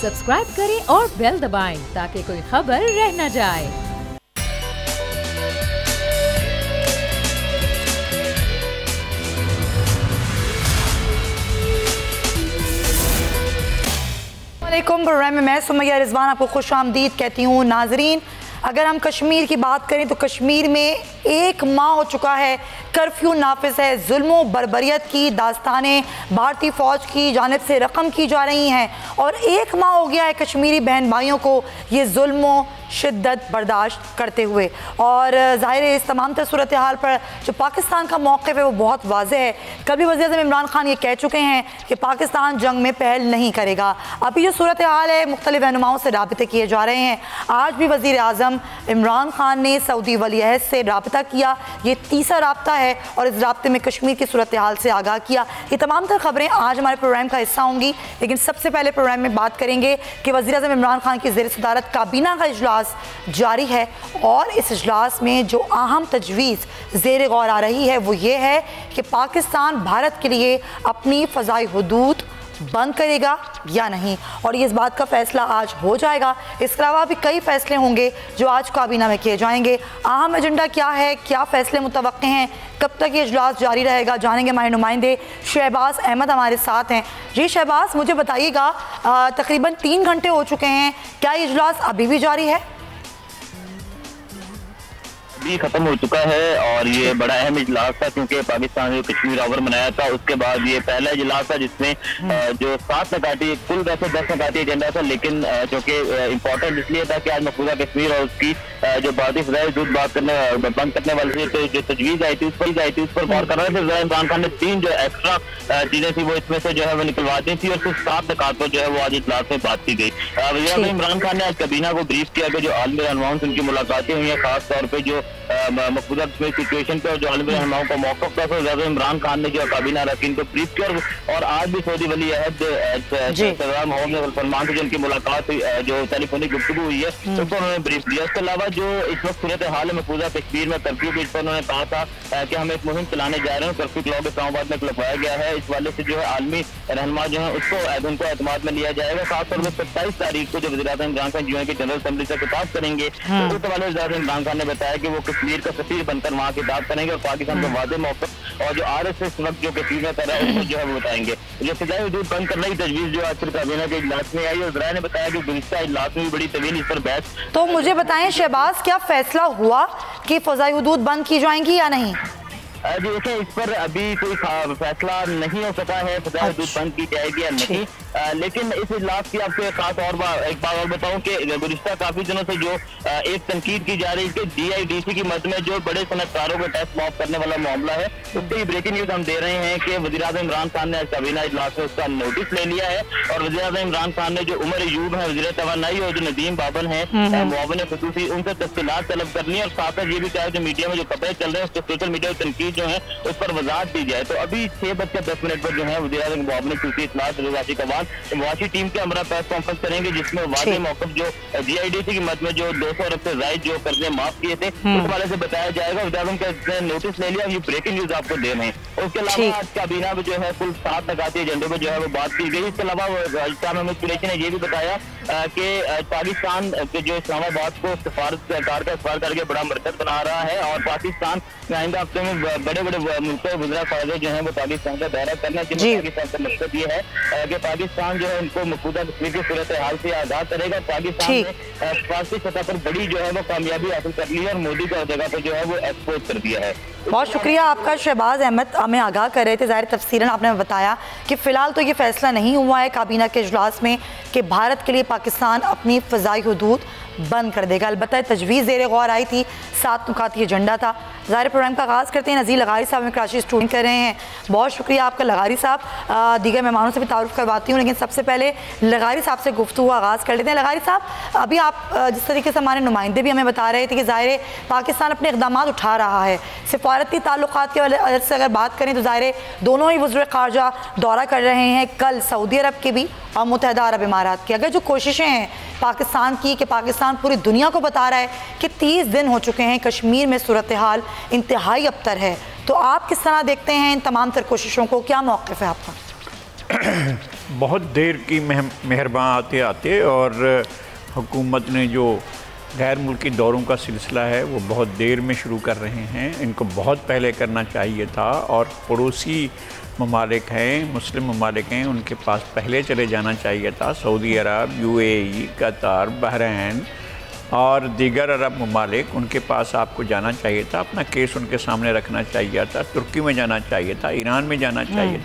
Subscribe करें और bell दबाएं ताकि कोई खबर रह न जाए। प्रोग्राम में मैं सुमैया रिजवान आपको खुश आमदीद कहती हूँ। नाजरीन, अगर हम कश्मीर की बात करें तो कश्मीर में 1 माह हो चुका है, कर्फ्यू नाफिज है। जुल्म बर्बरियत की दास्तानें भारतीय फ़ौज की जानिब से रकम की जा रही हैं और 1 माह हो गया है कश्मीरी बहन भाइयों को ये जुल्म शिद्दत बर्दाश्त करते हुए। और ज़ाहिर है इस तमाम सूरत हाल पर जो पाकिस्तान का मौक़िफ़ है वो बहुत वाज़ेह है। कभी वज़ीर आज़म इमरान खान ये कह चुके हैं कि पाकिस्तान जंग में पहल नहीं करेगा। अभी जो सूरत हाल है मुख्तलिफ रहनुमाओं से राबिते किए जा रहे हैं। आज भी वज़ीर आज़म इमरान खान ने सऊदी वली अहद से राबिता किया, ये तीसरा राब्ता है और इस राब्ते में कश्मीर की सूरत हाल से आगाह किया। ये तमाम तर खबरें आज हमारे प्रोग्राम का हिस्सा होंगी, लेकिन सबसे पहले प्रोग्राम में बात करेंगे कि वज़ीर आज़म इमरान खान की ज़ेर सदारत काबीना का इजलास जारी है और इस इजलास में जो अहम तजवीज़ ज़ेर गौर आ रही है वो ये है कि पाकिस्तान भारत के लिए अपनी फ़ज़ाई हुदूद बंद करेगा या नहीं, और ये इस बात का फ़ैसला आज हो जाएगा। इसके अलावा भी कई फ़ैसले होंगे जो आज काबीना में किए जाएंगे। अहम एजेंडा क्या है, क्या फ़ैसले मुतवक्के हैं, कब तक ये इजलास जारी रहेगा, जानेंगे। हमारे नुमाइंदे शहबाज अहमद हमारे साथ हैं। जी शहबाज, मुझे बताइएगा, तकरीबन 3 घंटे हो चुके हैं, क्या ये इजलास अभी भी जारी है? भी खत्म हो चुका है और ये बड़ा अहम इजलास था क्योंकि पाकिस्तान ने कश्मीर ओवर मनाया था। उसके बाद ये पहला इजलास था जिसमें जो 7 नकाती, कुल वैसे 10 नकाती एजेंडा था, लेकिन जो कि इम्पोर्टेंट इसलिए था कि आज मकबूजा कश्मीर और उसकी जो भारतीय फ़ज़ाई हुदूद बंद करने वाली जो तजवीज़ आई थी उस पर गौर कर रहे थे। इमरान खान ने 3 जो एक्स्ट्रा चीजें थी वो इसमें से जो है वो निकलवा दी थी और सिर्फ 7 नकात पर जो है वो आज इजलास में बात की गई। वज़ीर आज़म इमरान खान ने आज काबीना को ब्रीफ किया कि जो आलमी रहनुमाओं से उनकी मुलाकातें हुई हैं, खास तौर पर जो मकबूजा सिचुएशन पे जो आलमी रहनुमाओं का मौक़िफ़ था, तो इमरान खान ने जो काबीना रखी को ब्रीफ किया। और आज भी सऊदी वली अहद मोहम्मद सलमान से जो उनकी मुलाकात हुई, जो टेलीफोनिक गुफ्तगू हुई है, उसको उन्होंने ब्रीफ दिया। इसके अलावा जो इस वक्त सूरत हाल है मकबूजा कश्मीर में कर्फ्यू के, इस पर उन्होंने कहा था कि हम एक मुहिम चलाने जा रहे हैं। कर्फ्यू के लॉ इस्लामाबाद में लगवाया गया है, इस वाले से जो है आलमी रहनुमा जो है उनको एतमाद में लिया जाएगा। खासतौर पर 27 तारीख को जो वज़ीर आज़म इमरान खान जो है कि जनरल असेंबली से खिताब करेंगे, तो उस हवाले से इमरान खान ने बताया कि वो कश्मीर का सफीर बनकर वहाँ खिताब करेंगे और पाकिस्तान का वादे मौक़िफ़ और जो RSS वक्त जो कश्मीर में कर रहा है उसको जो है वो बताएंगे। जो फ़ज़ाई हुदूद बंद करने की तजवीज़ जो आज काबीना के इजलास में आई और ज़राए ने बताया कि गुज़िश्ता इजलास में भी बड़ी तवील इस पर बहस। तो मुझे बताएं शहबाज, क्या फैसला हुआ कि फ़ज़ाई हुदूद बंद की जाएंगी या नहीं? देखिए, इस पर अभी कोई फैसला नहीं हो सका है फ़ज़ाई हुदूद बंद की जाएगी या नहीं, लेकिन इस इजलास की आपको एक बात और बताऊं कि गुज़िश्ता काफ़ी दिनों से जो एक तनकीद की जा रही है कि DIDC की मद में जो बड़े सनतकारों को टैक्स माफ करने वाला मामला है, उसकी ब्रेकिंग न्यूज़ हम दे रहे हैं कि वज़ीर आज़म इमरान खान ने आज काबीना इजलास में उसका नोटिस ले लिया है। और वज़ीर आज़म इमरान खान ने जो उमर अयूब है वज़ीर तवानाई और जो नदीम बाबन है मुआविन ख़ुसूसी, उनसे तफ़सीलात तलब करनी है और साथ साथ ये भी कहा जो मीडिया में जो खबरें चल रहे हैं उसके सोशल मीडिया की तनकीद जो है उस पर वजाहत दी जाए। तो अभी 6:10 पर जो है वज़ीर आज़म मुआविन ख़ुसूसी इत्तलात रज़ाशी का बाद वाशी टीम के हमरा प्रेस कॉन्फ्रेंस करेंगे, जिसमें वादे मौक़िफ़ जो DIDC की मद में जो 200 अरब से ज़ायद जो कर्जे माफ किए थे उस वाले से बताया जाएगा। वज़ीर आज़म का नोटिस ले लिया, ये ब्रेकिंग न्यूज़ आपको दे रहे हैं। उसके अलावा आज काबीना में जो है कुल 7 नकाती एजेंडे पर जो है वो बात की गई। इसके अलावा कुरैशी ने ये भी बताया कि पाकिस्तान के जो इस्लामाबाद को सफारतकार का इस्तेमाल करके बड़ा मरकज बना रहा है और पाकिस्तान आइंदा हफ्ते में बड़े बड़े मुल्क वज़ीर ख़ारजा जो है वो पाकिस्तान का दौरा करना है, जिसमें पाकिस्तान का मकसद ये है कि पाकिस्तान जो है उनको मकबूजा कश्मीर की सूरत हाल से आज़ाद करेगा। पाकिस्तान ने फारसी सतह पर बड़ी जो है वो कामयाबी हासिल कर ली है और मोदी का जगह पर जो है वो एक्सपोज कर दिया है। बहुत शुक्रिया आपका शहबाज अहमद, हमें आगाह कर रहे थे। ज़ाहिर तफसीरन आपने बताया कि फ़िलहाल तो ये फैसला नहीं हुआ है काबीना के इजलास में कि भारत के लिए पाकिस्तान अपनी फ़ज़ाई हुदूद बंद कर देगा। अलबत्ता तजवीज़ ज़ेर गौर आई थी, 7 नुकाती एजेंडा था। ज़ाहिर प्रोग्राम का आगाज़ करते हैं। नज़ीर लगारी साहब में कराची स्टूडेंट कर रहे हैं, बहुत शुक्रिया आपका लगारी साहब। दीगर मेहमानों से भी तारुफ़ करवाती हूँ, लेकिन सबसे पहले लगारी साहब से गुफ्तगू आगाज़ कर लेते हैं। लगारी साहब, अभी आप जिस तरीके से हमारे नुमाइंदे भी हमें बता रहे थे कि ज़ाहिर पाकिस्तान अपने इक़दाम उठा रहा है, सिफारती ताल्लुक़ात के वजह से अगर बात करें तो ज़ाहिर दोनों ही वज़ीर ख़ारजा दौरा कर रहे हैं, कल सऊदी अरब के भी और मुत्तहिदा अरब इमारात की। अगर जो कोशिशें हैं पाकिस्तान की कि पाकिस्तान पूरी दुनिया को बता रहा है कि 30 दिन हो चुके हैं कश्मीर में सूरत हाल इंतहाई अबतर है, तो आप किस तरह देखते हैं इन तमाम तर कोशिशों को, क्या मौक़िफ़ है आपका? बहुत देर की मेहरबान आते आते, और हुकूमत ने जो गैर मुल्की दौरों का सिलसिला है वो बहुत देर में शुरू कर रहे हैं। इनको बहुत पहले करना चाहिए था, और पड़ोसी ममालिक हैं, मुस्लिम ममालिक हैं, उनके पास पहले चले जाना चाहिए था। सऊदी अरब, UAE, कतार, बहरीन और दीगर अरब ममालिक, उनके पास आपको जाना चाहिए था, अपना केस उनके सामने रखना चाहिए था। तुर्की में जाना चाहिए था, ईरान में जाना चाहिए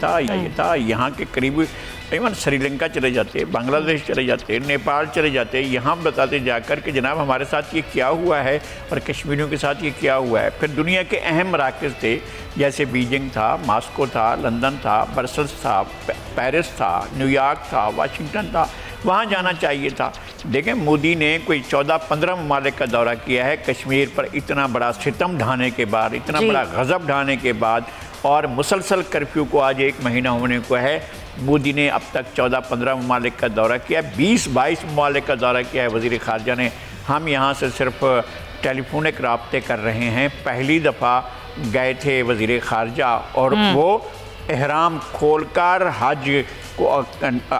था, यहाँ के करीब इवन श्रीलंका चले जाते, बांग्लादेश चले जाते, नेपाल चले जाते, यहाँ बताते जाकर कि जनाब हमारे साथ ये क्या हुआ है और कश्मीरियों के साथ ये क्या हुआ है। फिर दुनिया के अहम मराकज़ थे, जैसे बीजिंग था, मॉस्को था, लंदन था, ब्रसल्स था, पेरिस था, न्यूयॉर्क था, वाशिंगटन था, वहाँ जाना चाहिए था। देखें, मोदी ने कोई 14-15 ममालिक का दौरा किया है कश्मीर पर, इतना बड़ा सितम ढाने के बाद, इतना बड़ा गज़ब ढाने के बाद, और मुसलसल कर्फ्यू को आज 1 महीना होने को है। मोदी ने अब तक 14-15 ममालिक का दौरा किया, 20-22 ममालिक का दौरा किया है वज़ीर ख़ारजा ने। हम यहाँ से सिर्फ टेलीफोनिक राब्ते कर रहे हैं। पहली दफ़ा गए थे वज़ीर ख़ारजा, और वो एहराम खोलकर हज को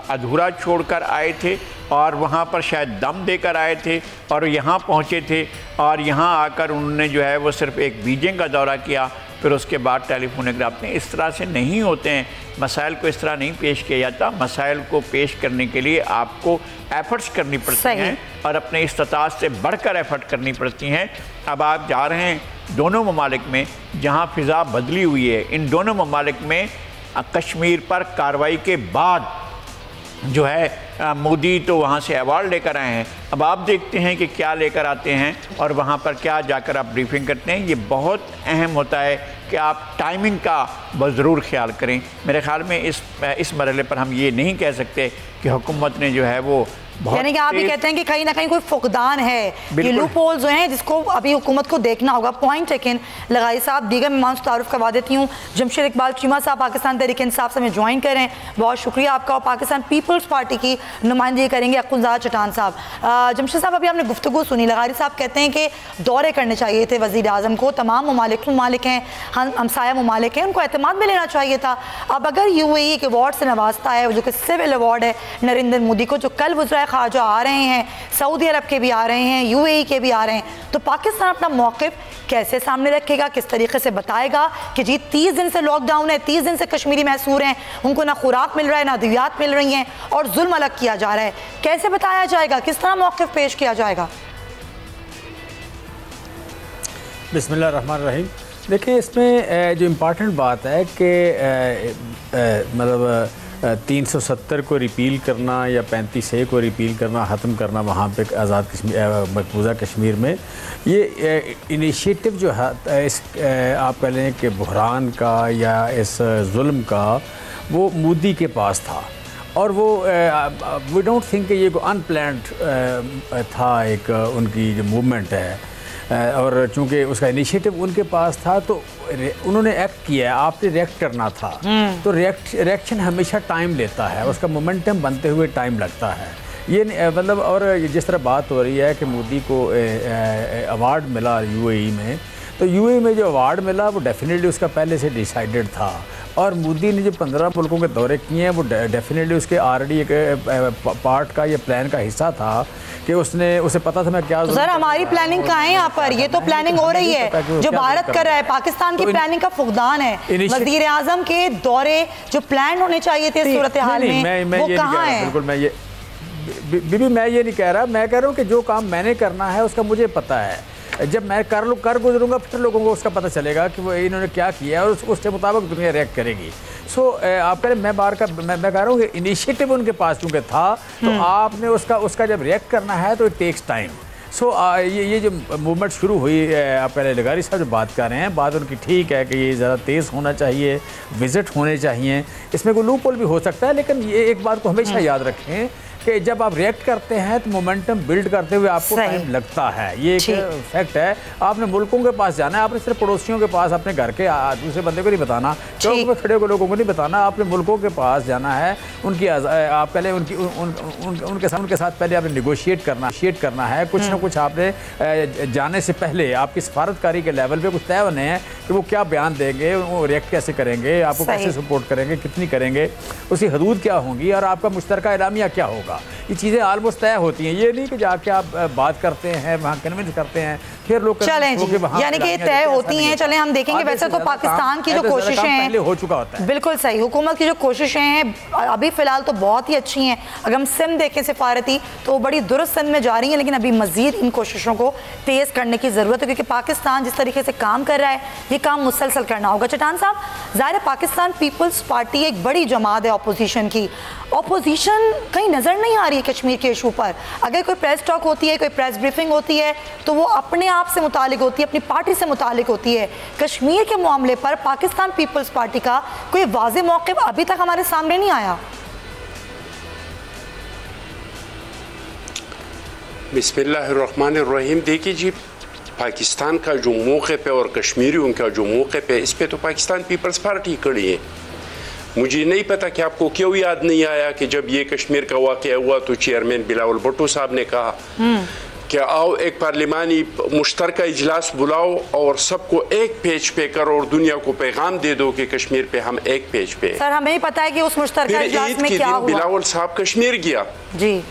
अधूरा छोड़कर आए थे, और वहाँ पर शायद दम देकर आए थे, और यहाँ पहुँचे थे, और यहाँ आकर उन्होंने जो है वो सिर्फ एक बीजिंग का दौरा किया, फिर उसके बाद टेलीफोनिक राब्ते। इस तरह से नहीं होते हैं, मसाइल को इस तरह नहीं पेश किया जाता। मसाइल को पेश करने के लिए आपको एफ़र्ट्स करनी पड़ती हैं, और अपने इस्तात से बढ़कर एफ़र्ट करनी पड़ती हैं। अब आप जा रहे हैं दोनों ममालिक में जहाँ फ़िज़ा बदली हुई है, इन दोनों ममालिक में कश्मीर पर कार्रवाई के बाद जो है मोदी तो वहाँ से अवार्ड लेकर आए हैं। अब आप देखते हैं कि क्या लेकर आते हैं, और वहाँ पर क्या जाकर आप ब्रीफिंग करते हैं। ये बहुत अहम होता है कि आप टाइमिंग का ज़रूर ख्याल करें। मेरे ख्याल में इस मरहले पर हम ये नहीं कह सकते कि हुकूमत ने जो है वो, यानी कि आप ये कहते हैं कि कहीं ना कहीं कोई फुकदान है, ये लूप होल्स जो हैं जिसको अभी हुकूमत को देखना होगा। Point taken. लगाई साहब, दीगर मेहमान से तारुफ करवा देती हूँ। जमशेद इकबाल चीमा साहब पाकिस्तान तहरीक इंसाफ से हमें ज्वाइन करें, बहुत शुक्रिया आपका। और पाकिस्तान पीपल्स पार्टी की नुमाइंदगी करेंगे अक्कुलज़ादा चट्टान साहब। जमशेद साहब, अभी आपने गुफ्तगू सुनी, लगारी साहब कहते हैं कि दौरे करने चाहिए थे वज़ीर आज़म को, तमाम ममालिक हैं, हमसाया ममालिक हैं, उनको एतमाद में लेना चाहिए था। अब अगर UAE के अवार्ड से नवाजता है, जो कि सिविल अवार्ड है नरेंद्र मोदी को, जो कल वज़ीर ख़ारजा आ रहे हैं, सऊदी अरब के भी आ रहे हैं, UAE के भी आ रहे हैं, तो पाकिस्तान अपना मौक़िफ़ कैसे सामने रखेगा, किस तरीके से बताएगा कि जी 30 दिन से लॉकडाउन है, 30 दिन से कश्मीरी महसूर हैं, उनको ना खुराक मिल रहा है, ना अद्वियात मिल रही हैं, और जुल्म अलग किया जा रहा है। कैसे बताया जाएगा, किस तरह मौक़िफ़ पेश किया जाएगा? बिस्मिल्लाह रहमान रहीम। देखिए, इसमें जो इम्पॉर्टेंट बात है कि मतलब 370 को रिपील करना या 35A को रिपील करना, ख़त्म करना वहाँ पे आज़ाद कश्मीर, मकबूजा कश्मीर में, ये इनिशिएटिव जो है इस आप कह लें कि बहरान का या इस जुल्म का, वो मोदी के पास था, और वो वी डोंट थिंक कि ये अनप्लान्ड था एक उनकी जो मूवमेंट है, और चूँकि उसका इनिशिएटिव उनके पास था तो उन्होंने एक्ट किया है। आपने रिएक्ट करना था, तो रिएक्शन हमेशा टाइम लेता है, उसका मोमेंटम बनते हुए टाइम लगता है। ये मतलब, और जिस तरह बात हो रही है कि मोदी को अवार्ड मिला UAE में, तो UAE में जो अवार्ड मिला वो डेफिनेटली उसका पहले से डिसाइडेड था, और मोदी ने जो 15 मुल्कों के दौरे किए हैं वो डेफिनेटली उसके ऑलरेडी एक पार्ट का, ये प्लान का हिस्सा था कि उसे पता था मैं क्या। तो सर, हमारी प्लानिंग कहाँ है यहाँ पर? ये तो प्लानिंग हो रही है जो भारत कर रहा है, पाकिस्तान की प्लानिंग का फुकदान है। वज़ीर आज़म के दौरे जो प्लान होने चाहिए थे सूरत हाल में, वो कहाँ है? बिल्कुल, मैं ये नहीं कह रहा, मैं कह रहा हूँ कि जो काम मैंने करना है उसका मुझे पता है। जब मैं कर गुजरूंगा फिर लोगों को उसका पता चलेगा कि वो इन्होंने क्या किया, और उसके मुताबिक दुनिया रिएक्ट करेगी। सो आप कह रहे, मैं कह रहा हूँ कि इनिशिएटिव उनके पास चूँकि था, तो आपने उसका जब रिएक्ट करना है तो इट टेक्स टाइम। सो ये जो मूवमेंट शुरू हुई, आप पहले लगारी साहब जो बात कर रहे हैं, बात उनकी ठीक है कि ये ज़्यादा तेज़ होना चाहिए, विज़िट होने चाहिए, इसमें कोई लूप होल भी हो सकता है, लेकिन ये एक बात को हमेशा याद रखें कि जब आप रिएक्ट करते हैं तो मोमेंटम बिल्ड करते हुए आपको टाइम लगता है, ये एक फैक्ट है। आपने मुल्कों के पास जाना है, आपने सिर्फ पड़ोसियों के पास अपने घर के दूसरे बंदे को नहीं बताना, चौक में खड़े हुए लोगों को नहीं बताना, आपने मुल्कों के पास जाना है, उनकी आप पहले उनके साथ पहले आपने निगोशिएट करना है, कुछ ना कुछ आपने जाने से पहले आपकी सफारतकारी के लेवल पे कुछ तय होने हैं कि वो क्या बयान देंगे, वो रिएक्ट कैसे करेंगे, आपको कैसे सपोर्ट करेंगे, कितनी करेंगे, उसकी हदूद क्या होंगी और आपका मुश्तरका एलामिया क्या होगा। ये चीज़ें ऑलमोस्ट तय होती हैं, ये नहीं कि जाके आप बात करते हैं, वहाँ कन्विंस करते हैं, फिर लोग चलें जी, यानी कि तय होती हैं। चलें हम देखेंगे वैसे तो पाकिस्तान की जो कोशिशें हैं हो चुका होता है, बिल्कुल सही, हुकूमत की जो कोशिशें हैं अभी फ़िलहाल तो बहुत ही अच्छी हैं। अगर हम सिंध देखें सिफारती तो बड़ी दुरुस्त सिंध में जा रही हैं, लेकिन अभी मज़ीद इन कोशिशों को तेज़ करने की ज़रूरत है, क्योंकि पाकिस्तान जिस तरीके से काम कर रहा है ये काम मुसलसल करना होगा। चट्टान साहब, ज़ाहिर है पाकिस्तान पीपल्स पार्टी एक बड़ी जमात है अपोजिशन की, अपोजिशन कहीं नज़र नहीं आ रही है कश्मीर के इशू पर। अगर कोई प्रेस टॉक होती है, कोई प्रेस ब्रीफिंग होती है तो वो अपने आप से मुतालिक होती है, अपनी पार्टी से मुतालिक होती है। कश्मीर के मामले पर पाकिस्तान पीपल्स पार्टी का कोई वाज़ेह मौक़िफ़ अभी तक हमारे सामने नहीं आया। बिस्मिल्लाहिर्रहमानिर्रहीम। देखिए जी, पाकिस्तान का जो मौक़िफ़ है और कश्मीरियों का जो मौक़िफ़ है, इस पर तो पाकिस्तान पीपल्स पार्टी खड़ी है। मुझे नहीं पता कि आपको क्यों याद नहीं आया कि जब ये कश्मीर का वाक़या हुआ तो चेयरमैन बिलावल भुट्टो साहब ने कहा कि आओ एक पार्लिमानी मुश्तरका इजलास बुलाओ और सबको एक पेज पे करो और दुनिया को पैगाम दे दो कि कश्मीर पे हम एक पेज पे। सर हमें ही पता है कि उस मुश्तरका इजलास में क्या हुआ। बिलावल साहब कश्मीर गया जी।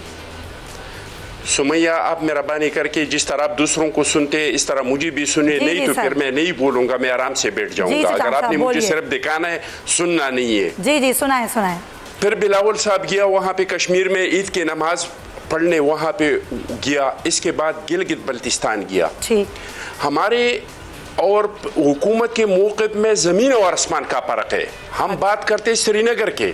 सुमैया, आप मेहरबानी करके जिस तरह आप दूसरों को सुनते हैं इस तरह मुझे भी सुने, नहीं तो फिर मैं नहीं बोलूंगा, मैं आराम से बैठ जाऊंगा। अगर आपने मुझे सिर्फ दिखाना है, सुनना नहीं है। जी जी, सुनाए सुनाए। फिर बिलावल साहब गया वहाँ पे कश्मीर में ईद की नमाज पढ़ने, वहाँ पे गया। इसके बाद गिलगित बल्तिस्तान गया। ठीक। हमारे और हुकूमत के मौक़िफ़ में ज़मीन और आसमान का फ़र्क है। हम बात करते हैं श्रीनगर के,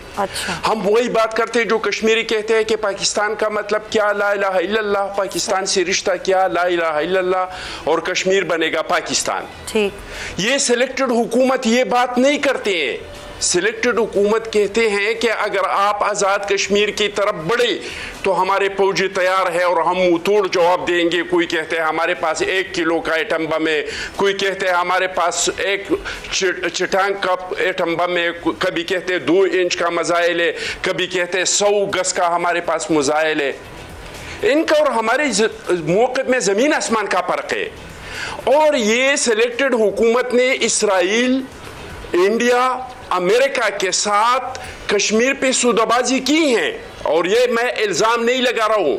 हम वही बात करते हैं जो कश्मीरी कहते हैं कि पाकिस्तान का मतलब क्या, ला इलाहा इल्लल्लाह, पाकिस्तान से रिश्ता क्या, ला इलाहा इल्लल्लाह, और कश्मीर बनेगा पाकिस्तान। ठीक। ये सिलेक्टेड हुकूमत ये बात नहीं करते हैं। सिलेक्टेड हुकूमत कहते हैं कि अगर आप आज़ाद कश्मीर की तरफ बढ़े तो हमारे फौजी तैयार है और हम मुंह तोड़ जवाब देंगे। कोई कहते हैं हमारे पास 1 किलो का एटम बम है, कोई कहते हैं हमारे पास 1 चिटांग का एटम बम है, कभी कहते हैं 2 इंच का मिसाइल है, कभी कहते हैं 100 गज का हमारे पास मिसाइल है। इनका और हमारे मौक़िफ़ में ज़मीन आसमान का फ़र्क है। और ये सिलेक्टेड हुकूमत ने इसराइल, इंडिया, अमेरिका के साथ कश्मीर पे सूदाबाजी की है, और ये मैं इल्जाम नहीं लगा रहा हूँ,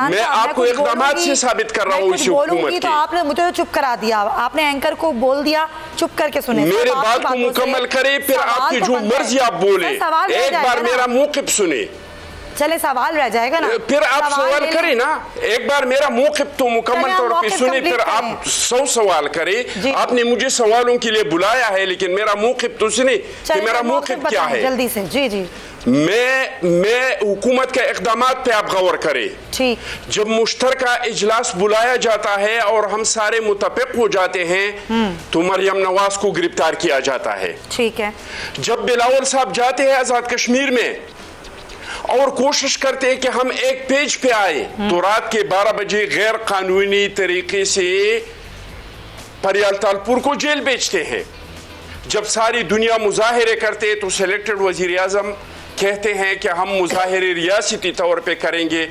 मैं आपको इक़दामात से साबित कर रहा हूँ इस हुकूमत के। तो आपने मुझे चुप करा दिया, आपने एंकर को बोल दिया, चुप करके सुने। मेरे बात को मुकम्मल करे, फिर आपकी जो मर्जी आप बोले। एक बार मेरा मौक़िफ़ सुने, चले सवाल रह जाएगा ना, फिर आप सवाल करें ना। एक बार मेरा मौक़िफ़ तो मुकम्मल तौर पे सुने, फिर आप 100 सवाल करें। आपने मुझे सवालों के लिए बुलाया है, लेकिन मेरा मौक़िफ़ तो सुने कि मेरा मौक़िफ़ क्या है जल्दी से। जी जी। मैं हुकूमत के इक़दामात पे आप गौर करें। ठीक। जब मुश्तरका इजलास बुलाया जाता है और हम सारे मुत्तफ़िक़ हो जाते हैं तो मरियम नवाज को गिरफ्तार किया जाता है। ठीक है। जब बिलावल साहब जाते हैं आज़ाद कश्मीर में और कोशिश करते हैं कि हम एक पेज पे आए, तो रात के 12 बजे गैर कानूनी तरीके से परियाल तालपुर को जेल भेजते हैं। जब सारी दुनिया मुजाहिरे करते हैं तो सिलेक्टेड वज़ीर आज़म कहते हैं कि हम मुजाहिरे रियासती तौर पे करेंगे।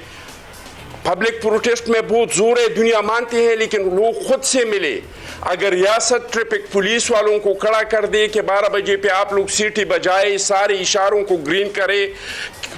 पब्लिक प्रोटेस्ट में बहुत जोर है, दुनिया मानते हैं, लेकिन लोग खुद से मिले। अगर रियासत ट्रैफिक पुलिस वालों को खड़ा कर दे कि 12 बजे पे आप लोग सीटी बजाए, सारे इशारों को ग्रीन करे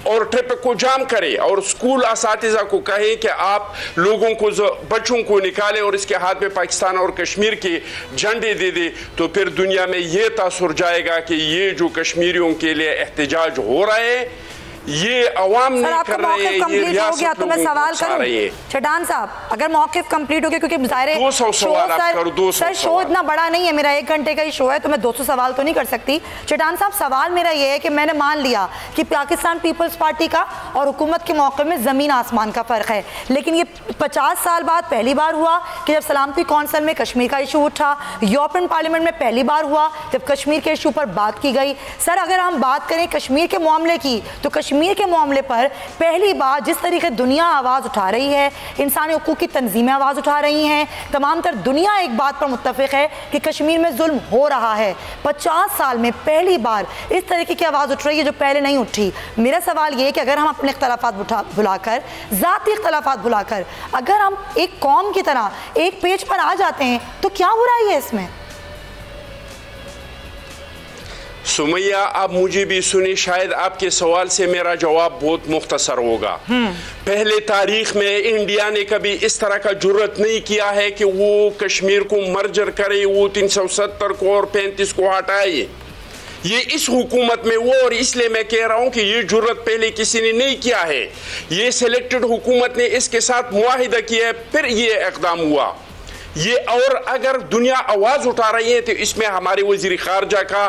और ट्रैफिक को जाम करे, और स्कूल असातिज़ा को कहे कि आप लोगों को, बच्चों को निकाले और इसके हाथ में पाकिस्तान और कश्मीर के झंडे दे दे, तो फिर दुनिया में ये तासुर जाएगा कि ये जो कश्मीरियों के लिए एहतजाज हो रहा है ये अवाम नहीं कर रहे हैं, ये रियासत तो मैं सवाल करूं चट्टान साहब, अगर मौक़िफ़ कंप्लीट हो गया, क्योंकि ज़ाहिर है 200 सवाल आप करो, 200 सर शो इतना बड़ा नहीं है, मेरा 1 घंटे का ही शो है, तो मैं 200 सवाल तो नहीं कर सकती। चट्टान साहब, सवाल मेरा ये है कि मैंने मान लिया कि पाकिस्तान पीपल्स पार्टी का और हुकूमत के मौक़िफ़ में ज़मीन आसमान का फ़र्क है, लेकिन ये 50 साल बाद पहली बार हुआ कि जब सलामती कौंसिल में कश्मीर का इशू उठा, यूरोपियन पार्लियामेंट में पहली बार हुआ जब कश्मीर के इशू पर बात की गई। सर अगर हम बात करें कश्मीर के मामले की, तो कश्मीर कश्मीर के मामले पर पहली बार जिस तरीके दुनिया आवाज़ उठा रही है, इंसानी हुकूक की तंजीमें आवाज़ उठा रही हैं, तमाम तर दुनिया एक बात पर मुत्तफिक है कि कश्मीर में जुल्म हो रहा है। 50 साल में पहली बार इस तरीके की आवाज़ उठ रही है जो पहले नहीं उठी। मेरा सवाल ये है कि अगर हम अपने इख्तलाफात भुलाकर, ज़ाती इख्तलाफात भुलाकर, अगर हम एक कौम की तरह एक पेज पर आ जाते हैं तो क्या बुराई है इसमें? सुमैया, आप मुझे भी सुनी, शायद आपके सवाल से मेरा जवाब बहुत मुख्तसर होगा। पहले तारीख में इंडिया ने कभी इस तरह का जुर्रत नहीं किया है कि वो कश्मीर को मर्जर करे, वो 370 को और 35 को हटाए। ये इस हुकूमत में वो, और इसलिए मैं कह रहा हूं कि ये जुर्रत पहले किसी ने नहीं किया है। ये सिलेक्टेड हुकूमत ने इसके साथ मुआहिदा किया है, फिर ये इक़दाम हुआ ये। और अगर दुनिया आवाज़ उठा रही है तो इसमें हमारे वज़ीर ख़ारजा का,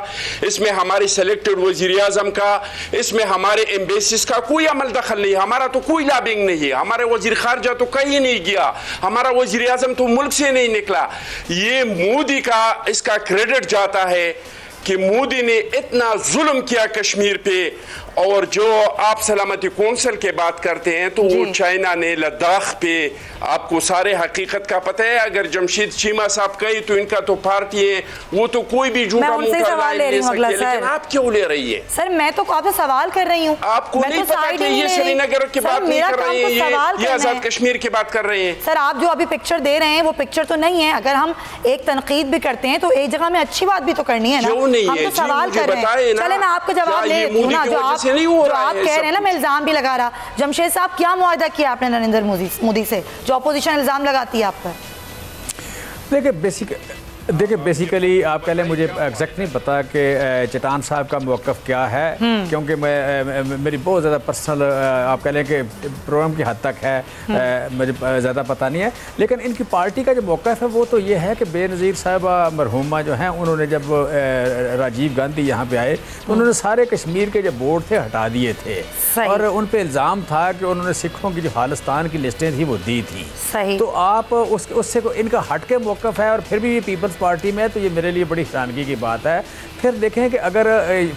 इसमें हमारे सेलेक्टेड वज़ीर आज़म का, इसमें हमारे एम्बेसीज का कोई अमल दखल नहीं। हमारा तो कोई लॉबिंग नहीं है, हमारे वज़ीर ख़ारजा तो कहीं नहीं गया, हमारा वज़ीर आज़म तो मुल्क से नहीं निकला। ये मोदी का इसका क्रेडिट जाता है कि मोदी ने इतना जुल्म किया कश्मीर पे। और जो आप सलामती कौंसिल के बात करते हैं तो वो चाइना ने लद्दाख पे, आपको सारे हकीकत का पता है। अगर जमशेद चीमा साहब कही तो इनका तो पार्टी है, वो तो कोई भी झूठा मुद्दा ले सकती है, लेकिन आप क्यों ले रही है? सर मैं तो आपसे सवाल कर रही हूँ, आपको नहीं पता कि ये श्रीनगर की बात नहीं कर रहे हैं, ये आजाद कश्मीर की बात कर रहे हैं। सर आप जो अभी पिक्चर दे रहे हैं वो पिक्चर तो नहीं है। अगर हम एक तनकीद भी करते हैं तो एक जगह में अच्छी बात भी तो करनी है ना। क्यों नहीं हम है? तो सवाल कर रहे हैं। चले मैं आपको जवाब ले दूं ना, जो आप कह रहे हैं ना, मैं इल्जाम भी लगा रहा। जमशेद साहब क्या मुआहदा किया आपने नरेंद्र मोदी से जो अपोजिशन इल्जाम लगाती है आप पर? देखिए बेसिकली आप कह लें, मुझे एग्जैक्ट नहीं पता कि चटान साहब का मौक़िफ़ क्या है, क्योंकि मेरी बहुत ज़्यादा पर्सनल आप कह लें कि प्रोग्राम की हद तक है, मुझे ज़्यादा पता नहीं है। लेकिन इनकी पार्टी का जो मौक़िफ़ है वो तो ये है कि बेनज़ीर साहिबा मरहूमा जो हैं, उन्होंने जब राजीव गांधी यहाँ पे आए तो उन्होंने सारे कश्मीर के जो बोर्ड थे हटा दिए थे, और उन पर इल्ज़ाम था कि उन्होंने सिखों की जो खालिस्तान की लिस्टें थी वो दी थी। तो आप उससे इनका हट के मौक़िफ़ है, और फिर भी पीपल्स पार्टी में, तो ये मेरे लिए बड़ी हैरानगी की बात है। फिर देखें कि अगर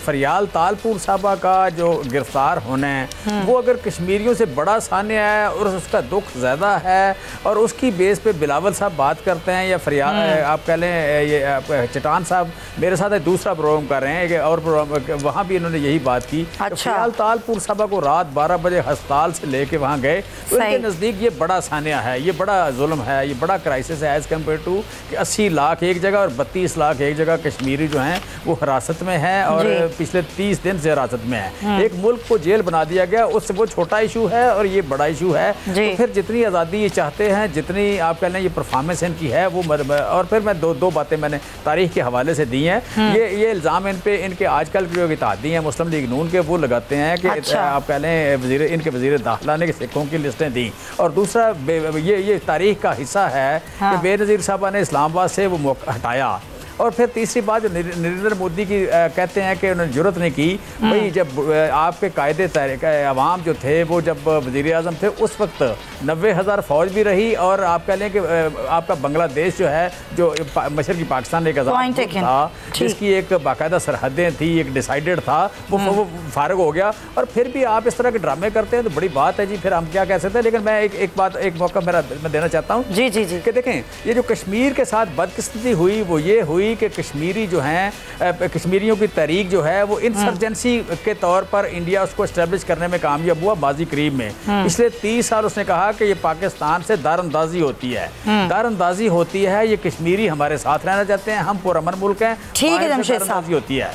फरियाल तालपुर साहबा का जो गिरफ्तार होना है वो अगर कश्मीरियों से बड़ा सान्या है और उसका दुख ज़्यादा है, और उसकी बेस पे बिलावल साहब बात करते हैं, या फरियाल आप कह लें ये चटान साहब मेरे साथ एक दूसरा प्रोग्राम कर रहे हैं कि और प्रोग्राम वहाँ भी इन्होंने यही बात की। फरियाल तालपुर साहबा को रात 12 बजे अस्पताल से लेके वहाँ गए, तो इनके नज़दीक ये बड़ा सान्या है, ये बड़ा जुल्म है, ये बड़ा क्राइसिस है एज़ कम्पेयर टू कि 80 लाख एक जगह और 32 लाख एक जगह कश्मीरी जो हैं वो हिरासत में है, और पिछले 30 दिन से हिरासत में है। एक मुल्क को जेल बना दिया गया, उससे वो छोटा इशू है और ये बड़ा इशू है। तो फिर जितनी आज़ादी ये चाहते हैं, जितनी आप कह लें ये परफॉर्मेंस इनकी है वो और फिर मैं दो बातें मैंने तारीख के हवाले से दी हैं। ये इल्ज़ाम इन पे इनके आजकल के जो इत्तेहादी हैं मुस्लिम लीग नून के, वो लगाते हैं कि आप कह लें इनके वज़ीर दाखिला ने सिखों की लिस्टें दी। और दूसरा ये तारीख का हिस्सा है कि बेनज़ीर साहबा ने इस्लामाबाद से वो हटाया। और फिर तीसरी बात जो नरेंद्र मोदी की कहते हैं कि उन्होंने जरूरत नहीं की, भाई जब आपके कायदे अवाम जो थे वो जब वज़ीर आज़म थे उस वक्त 90,000 फ़ौज भी रही, और आप कह लें कि आपका बांग्लादेश जो है जो मशरक़ी पाकिस्तान एक आज़ाद था जिसकी एक बाकायदा सरहदें थी, एक डिसाइडेड था, वो फारग हो गया। और फिर भी आप इस तरह के ड्रामे करते हैं तो बड़ी बात है जी, फिर हम क्या कह सकते हैं। लेकिन मैं एक मौका मैं देना चाहता हूँ जी कि देखें ये जो कश्मीर के साथ बदकिस्मती हुई वो ये हुई कि कश्मीरी जो हैं कश्मीरियों की तहरीक जो है वो इंसर्जेंसी के तौर पर इंडिया उसको एस्टेब्लिश करने में कामयाब हुआ माजी करीब में। पिछले 30 साल उसने कहा कि ये पाकिस्तान से दारंदाजी होती है, दारंदाजी होती है, ये कश्मीरी हमारे साथ रहना चाहते हैं, हम पुरअमन मुल्क हैं, ठीक है, दारंदाजी होती है।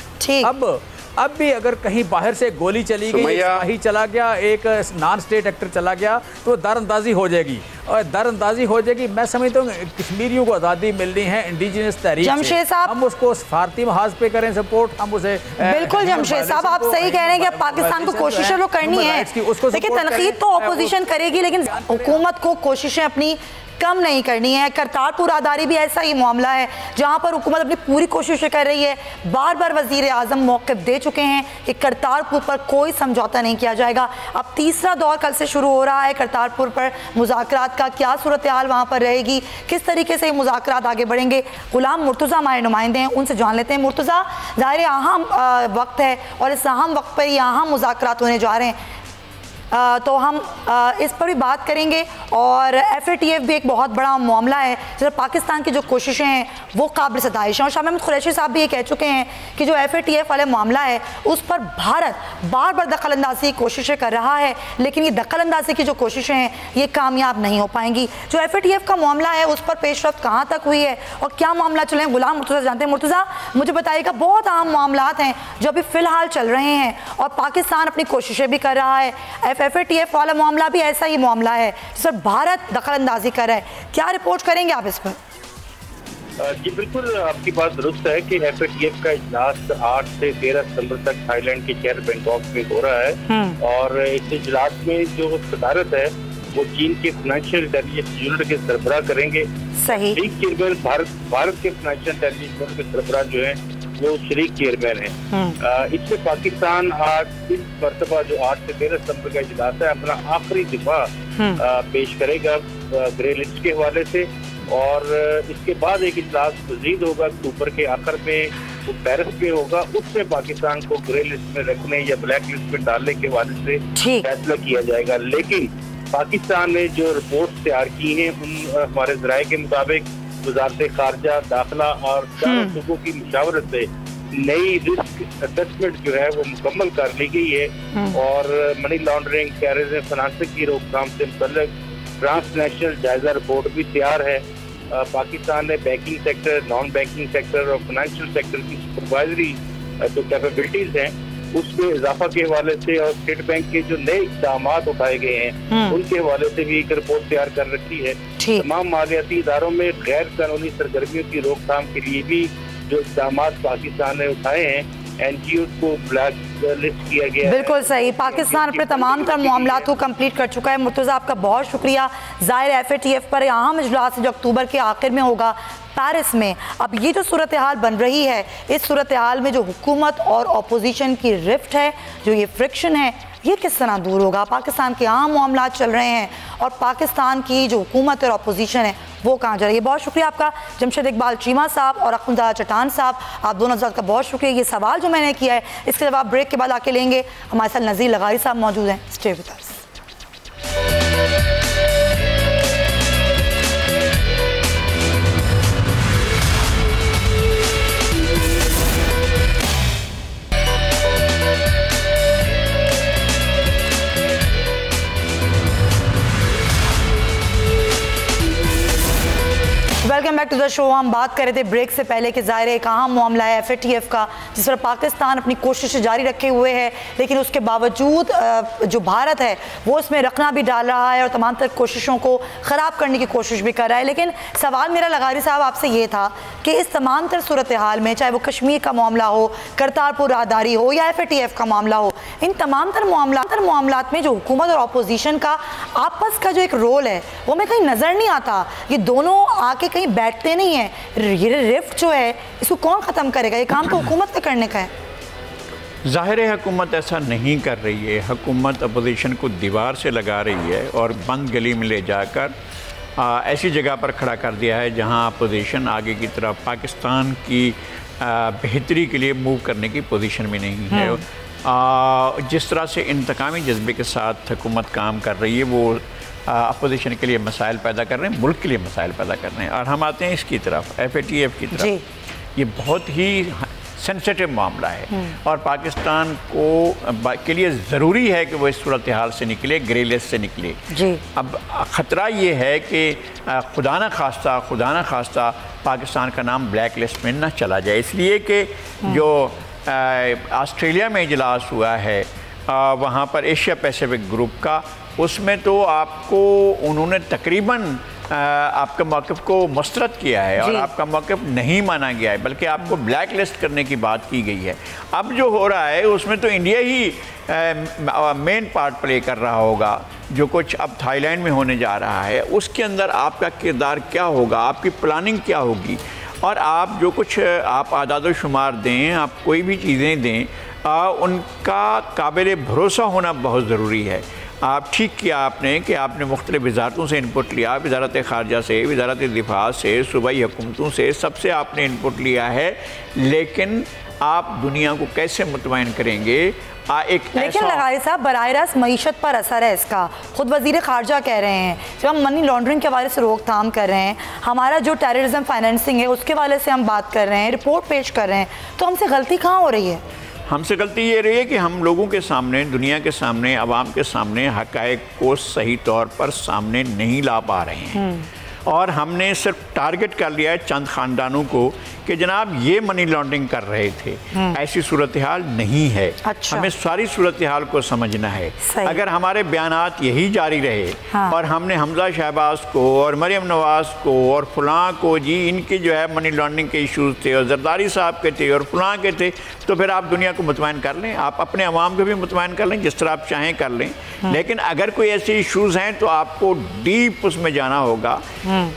अब भी अगर कहीं बाहर से गोली चली गई, कहीं चला गया, एक नॉन स्टेट एक्टर चला गया तो दारंदाजी हो जाएगी, और दारंदाजी हो जाएगी। मैं समझता हूँ कश्मीरियों को आज़ादी मिलनी है इंडिजिनस तहरीक से, हम उसको सफारती महाज पे करें सपोर्ट, हम उसे बिल्कुल जमशेद साहब आप सही कह रहे हैं कि पाकिस्तान को कोशिशें वो करनी है। देखिए तनकीद तो अपोजिशन करेगी, लेकिन हुकूमत को कोशिशें अपनी कम नहीं करनी है। करतारपुर राहदारी भी ऐसा ही मामला है जहाँ पर हुकूमत अपनी पूरी कोशिश कर रही है। बार बार वज़ीर आज़म मौक़िफ़ दे चुके हैं कि करतारपुर पर कोई समझौता नहीं किया जाएगा। अब तीसरा दौर कल से शुरू हो रहा है। करतारपुर पर मुज़ाकरात का क्या सूरत हाल वहाँ पर रहेगी, किस तरीके से मुज़ाकरात आगे बढ़ेंगे, गुलाम मुर्तज़ा हमारे नुमाइंदे हैं, उनसे जान लेते हैं। मुर्तज़ा, ज़ाहिर अहम वक्त है और इस अहम वक्त पर यहाँ मुज़ाकरात होने जा रहे हैं, तो हम इस पर भी बात करेंगे। और FATF भी एक बहुत बड़ा मामला है जिसमें पाकिस्तान की जो कोशिशें हैं वो काबिल सताइश हैं। और शाह महमूद कुरैशी साहब भी ये कह चुके हैं कि जो FATF वाला मामला है उस पर भारत बार बार दखल अंदाजी की कोशिशें कर रहा है, लेकिन ये दखल अंदाजी की जो कोशिशें हैं ये कामयाब नहीं हो पाएंगी। जो FATF का मामला है उस पर पेशरफ्त कहाँ तक हुई है और क्या मामला चले हैं, गुलाम मुर्तज़ा जानते हैं। मुर्तज़ा, मुझे बताइएगा, बहुत अहम मामलात हैं जो अभी फ़िलहाल चल रहे हैं और पाकिस्तान अपनी कोशिशें भी कर रहा है। FATF वाला मामला भी ऐसा ही मामला है जिस पर भारत दखल अंदाजी कर रहा है। क्या रिपोर्ट करेंगे आप इस पर? जी बिल्कुल, आपकी बात दुरुस्त है कि FATF का इजलास 8 से 13 सितंबर तक थाईलैंड के शहर बैंकॉक में हो रहा है और इस इजलास में जो सदारत है वो चीन के फाइनेंशियल इंटेलिजेंस यूनिट के सरबराह करेंगे। सही, चेयरमैन भारत के फाइनेंशियल इंटेलिजेंस यूनिट के सरबराह जो है वो शरीक चेयरमैन है। इसमें पाकिस्तान आज इस मरतबा जो 8 से 13 सितंबर का इजलास है अपना आखिरी दिफा पेश करेगा ग्रे लिस्ट के हवाले से, और इसके बाद एक इजलास मजीद होगा अक्टूबर के आखिर में, वो पेरिस में होगा। उसमें पाकिस्तान को ग्रे लिस्ट में रखने या ब्लैक लिस्ट में डालने के हवाले से फैसला किया जाएगा। लेकिन पाकिस्तान ने जो रिपोर्ट तैयार की है उन हमारे जराये के मुताबिक वज़ारत ख़ारजा, दाखिला और चारों सूबों की मुशावरत से नई रिस्क असेसमेंट जो है वो मुकम्मल कर ली गई है और मनी लॉन्ड्रिंग, टेररिज्म, फाइनेंसिंग की रोकथाम से मुतल्लिक ट्रांसनेशनल जायजा रिपोर्ट भी तैयार है। पाकिस्तान ने banking sector, non banking sector और फाइनेंशियल सेक्टर की सुपरवाइजरी जो कैपेबिलिटीज हैं उसमें इजाफा के हवाले से और स्टेट बैंक के जो नए इक़दाम उठाए गए हैं उनके हवाले से भी एक रिपोर्ट तैयार कर रखी है। तमाम मालियाती इदारों में गैर कानूनी सरगर्मियों की रोकथाम के लिए भी जो इक़दाम पाकिस्तान ने उठाए हैं, NGO को ब्लैक लिस्ट किया गया। बिल्कुल सही, पाकिस्तान अपने तमाम तर मामलात को कंप्लीट कर चुका है। मुर्तज़ा, आपका बहुत शुक्रिया। ज़ाहिर FATF पर अहम इजलास जो अक्टूबर के आखिर में होगा पेरिस में। अब ये जो सूरत हाल बन रही है, इस सूरत हाल में जो हुकूमत और अपोजिशन की रिफ्ट है, जो ये फ्रिक्शन है, ये किस तरह दूर होगा? पाकिस्तान के आम मामला चल रहे हैं और पाकिस्तान की जो हुकूमत और अपोजिशन है वो कहाँ जा रही है। बहुत शुक्रिया आपका जमशेद इकबाल चीमा साहब और अख्तुंज़ादा चट्टान साहब, आप दोनों का बहुत शुक्रिया। ये सवाल जो मैंने किया है इसके जवाब ब्रेक के बाद आके लेंगे। हमारे साथ नज़ीर लगारी साहब मौजूद हैं। Stay with us. Welcome back to the show. हम बात कर रहे थे ब्रेक से पहले कि ज़ाहिर एक अहम मामला है FATF का, जिस पर पाकिस्तान अपनी कोशिशें जारी रखे हुए है, लेकिन उसके बावजूद जो भारत है वो इसमें रखना भी डाल रहा है और तमाम तर कोशिशों को ख़राब करने की कोशिश भी कर रहा है। लेकिन सवाल मेरा लगारी साहब आपसे ये था कि इस तमाम तर सूरत हाल में, चाहे वो कश्मीर का मामला हो, करतारपुर राहदारी हो या FATF का मामला हो, इन तमाम तर मामलात में जो हुकूमत और अपोजिशन का आपस का जो एक रोल है वो हमें कहीं नज़र नहीं आता। ये दोनों आके कहीं बैठते नहीं है। ये रिफ्ट जो है इसको कौन ख़त्म करेगा? ये काम तो हुकूमत का करने का है। ज़ाहिर है हुकूमत ऐसा नहीं कर रही है। हुकूमत अपोजिशन को दीवार से लगा रही है और बंद गली में ले जाकर ऐसी जगह पर खड़ा कर दिया है जहां अपोजिशन आगे की तरफ पाकिस्तान की बेहतरी के लिए मूव करने की पोजीशन में नहीं है। जिस तरह से इंतकामी जज्बे के साथ हुकूमत काम कर रही है वो अपोजिशन के लिए मसाइल पैदा कर रहे हैं, मुल्क के लिए मसाइल पैदा कर रहे हैं। और हम आते हैं इसकी तरफ, FATF की तरफ। ये बहुत ही सेंसिटिव मामला है और पाकिस्तान के लिए ज़रूरी है कि वो इस सूरत हाल से निकले, ग्रे लिस्ट से निकले। अब ख़तरा ये है कि खुदा न खास्ता पाकिस्तान का नाम ब्लैक लिस्ट में न चला जाए, इसलिए कि जो ऑस्ट्रेलिया में इजलास हुआ है वहाँ पर एशिया पैसिफिक ग्रुप का, उसमें तो आपको उन्होंने तकरीबन आपके मौक़िफ़ को मुस्तरद किया है और आपका मौक़िफ़ नहीं माना गया है, बल्कि आपको ब्लैक लिस्ट करने की बात की गई है। अब जो हो रहा है उसमें तो इंडिया ही मेन पार्ट प्ले कर रहा होगा। जो कुछ अब थाईलैंड में होने जा रहा है उसके अंदर आपका किरदार क्या होगा, आपकी प्लानिंग क्या होगी, और आप जो कुछ आप आदाद शुमार दें, आप कोई भी चीज़ें दें, उनका काबिल भरोसा होना बहुत ज़रूरी है। आप ठीक किया आपने कि आपने मुख्तलिफ़ वज़ारतों से इनपुट लिया, वज़ारत ख़ारजा से, वज़ारत दिफ़ा से, सूबाई हुकूमतों से, सबसे आपने इनपुट लिया है, लेकिन आप दुनिया को कैसे मुतमईन करेंगे? लेकिन लगारी साहब बराह रास्त मईशत पर असर है इसका। खुद वज़ीर ख़ारजा कह रहे हैं जब हम मनी लॉन्ड्रिंग के हवाले से रोकथाम कर रहे हैं, हमारा जो टेररिज्म फाइनेंसिंग है उसके हवाले से हम बात कर रहे हैं, रिपोर्ट पेश कर रहे हैं, तो हमसे गलती कहाँ हो रही है? हमसे गलती ये रही है कि हम लोगों के सामने, दुनिया के सामने, आवाम के सामने हक़ाइक़ को सही तौर पर सामने नहीं ला पा रहे हैं। और हमने सिर्फ टारगेट कर लिया है चंद ख़ानदानों को कि जनाब ये मनी लॉन्ड्रिंग कर रहे थे। ऐसी सूरत हाल नहीं है। अच्छा। हमें सारी सूरत हाल को समझना है। अगर हमारे बयानात यही जारी रहे और हमने हमजा शहबाज को और मरियम नवाज़ को और फलां को, जी इनके जो है मनी लॉन्ड्रिंग के इशूज़ थे और जरदारी साहब के थे और फलां के थे, तो फिर आप दुनिया को मुतमईन कर लें, आप अपने अवाम को भी मुतमईन कर लें, जिस तरह आप चाहें कर लें। लेकिन अगर कोई ऐसे इशूज़ हैं तो आपको डीप उसमें जाना होगा।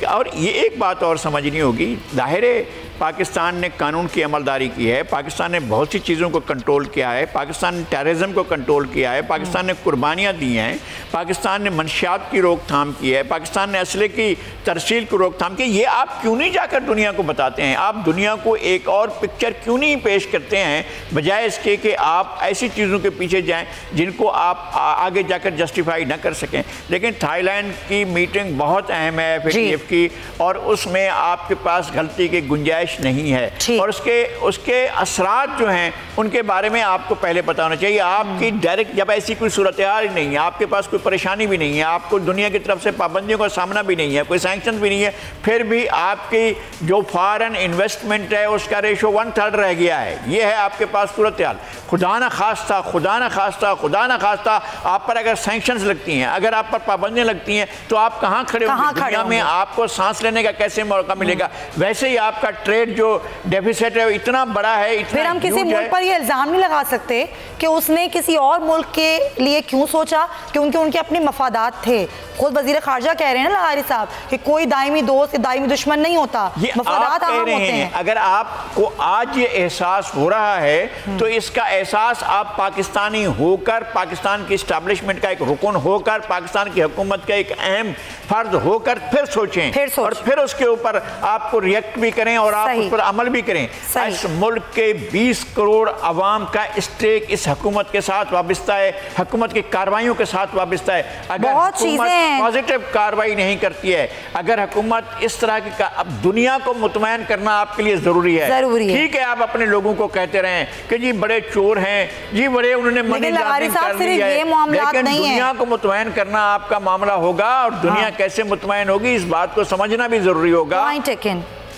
और ये एक बात और समझनी होगी, ज़ाहिर है पाकिस्तान ने कानून की अमलदारी की है, पाकिस्तान ने बहुत सी चीज़ों को कंट्रोल किया है, पाकिस्तान ने टेररिज्म को कंट्रोल किया है, पाकिस्तान ने कुर्बानियाँ दी हैं, पाकिस्तान ने मंशियात की रोकथाम की है, पाकिस्तान ने असले की तरसील की रोकथाम की। ये आप क्यों नहीं जाकर दुनिया को बताते हैं? आप दुनिया को एक और पिक्चर क्यों नहीं पेश करते हैं, बजाय इसके कि आप ऐसी चीज़ों के पीछे जाएँ जिनको आप आगे जाकर जस्टिफाई ना कर सकें। लेकिन थाईलैंड की मीटिंग बहुत अहम है FATF की, और उसमें आपके पास गलती की गुंजाइश नहीं है, और उसके असरात जो हैं उनके बारे में आपको पहले पता होना चाहिए। आपकी डायरेक्ट जब ऐसी कोई सूरत हाल नहीं है, आपके पास कोई परेशानी भी नहीं है, आपको दुनिया की तरफ से पाबंदियों का सामना भी नहीं है, कोई सैंक्शन भी नहीं है, फिर भी आपकी जो फॉरेन इन्वेस्टमेंट है उसका रेशो 1/3 रह गया है। ये है आपके पास सूरत हाल। खुदा न खास्ता, खुदा न खास्ता, खुदा न खास्ता आप पर अगर सैंक्शंस लगती हैं, अगर आप पर पाबंदियां लगती हैं, तो आप कहाँ खड़े होंगे दुनिया में? आपको सांस लेने का कैसे मौका मिलेगा? वैसे ही आपका ट्रेड जो डेफिसिट है इतना बड़ा है, इतना फिर हम किसी मुल्क पर ये इल्ज़ाम नहीं लगा सकते कि उसने किसी और मुल्क के लिए क्यों सोचा, क्योंकि उनके अपने मफादात थे। खुद वज़ीर ख़ारजा कह रहे हैं ना लगारी साहब कि कोई दायमी दोस्त, दायमी दुश्मन नहीं होता, मफादात आम होते हैं। अगर आपको आज ये एहसास हो रहा है तो इसका एहसास आप पाकिस्तानी होकर, पाकिस्तान की इस्टेब्लिशमेंट का एक रुकन होकर, पाकिस्तान की हुकूमत का एक अहम फर्ज होकर फिर सोचें, और फिर उसके ऊपर आपको रिएक्ट भी करें और आप उस पर अमल भी करें। इस मुल्क के 20 करोड़ अवाम का स्टेक इस हुकूमत के साथ वाबस्ता है, हुकूमत की कार्रवाइयों के साथ वाबस्ता है। अगर हुकूमत पॉजिटिव कार्रवाई नहीं करती है, अगर हुकूमत इस तरह की, अब दुनिया को मुतमईन करना आपके लिए ज़रूरी है। ठीक है, आप अपने लोगों को कहते रहें कि जी बड़े चोर हैं, जी बड़े उन्होंने मनी लॉन्ड्रिंग कर ली है, लेकिन दुनिया को मुतमईन करना आपका मामला होगा, और दुनिया कैसे मुतमईन होगी इस बात को समझना भी ज़रूरी होगा।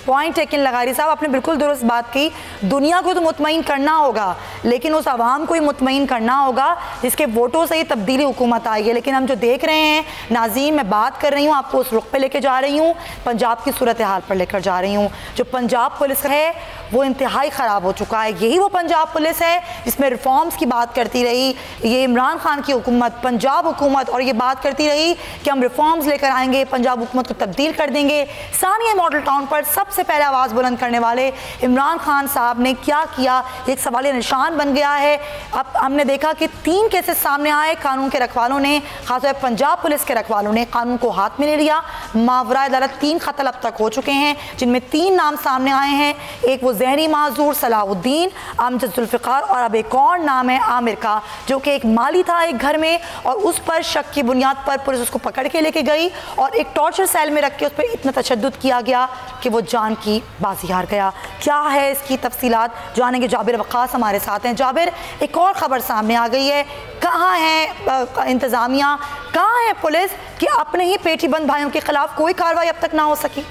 पॉइंट टेकन लगारी साहब, आपने बिल्कुल दुरुस्त बात की। दुनिया को तो मुतमईन करना होगा, लेकिन उस आवाम को ही मुतमईन करना होगा जिसके वोटों से ही तब्दीली हुकूमत आई है। लेकिन हम जो देख रहे हैं नाज़रीन, मैं बात कर रही हूँ, आपको उस रुख पे लेके जा रही हूँ, पंजाब की सूरत हाल पर लेकर जा रही हूँ। जो पंजाब पुलिस है वो इंतहाई ख़राब हो चुका है। यही वो पंजाब पुलिस है जिसमें रिफॉर्म्स की बात करती रही ये इमरान खान की हुकूमत, पंजाब हुकूमत, और ये बात करती रही कि हम रिफॉर्म्स लेकर आएंगे, पंजाब हुकूमत को तब्दील कर देंगे। सानिया मॉडल टाउन पर सबसे पहले आवाज़ बुलंद करने वाले इमरान खान साहब ने क्या किया, एक सवालिया निशान बन गया है। अब हमने देखा कि 3 केसेस सामने आए, कानून के रखवालों ने, खासतौर पर पंजाब पुलिस के रखवालों ने कानून को हाथ में ले लिया। मावरा अदालत 3 कत्ल अब तक हो चुके हैं, जिनमें 3 नाम सामने आए हैं। एक वो जहरी माजूर सलाहुद्दीन, अमजद जुल्फ़िकार, और अब एक और नाम है आमिर का, जो कि एक माली था एक घर में, और उस पर शक की बुनियाद पर पुलिस उसको पकड़ के लेके गई और एक टॉर्चर सेल में रख के उस पर इतना तशद्दुद किया गया कि वो जान की बाजी हार गया। क्या है इसकी तफसीलात जानेंगे, जाबिर वक्कास हमारे साथ हैं। जाबिर, एक और ख़बर सामने आ गई है, कहाँ है इंतज़ामिया, कहाँ है पुलिस कि अपने ही पेटी बंद भाइयों के खिलाफ कोई कार्रवाई अब तक ना हो सकी?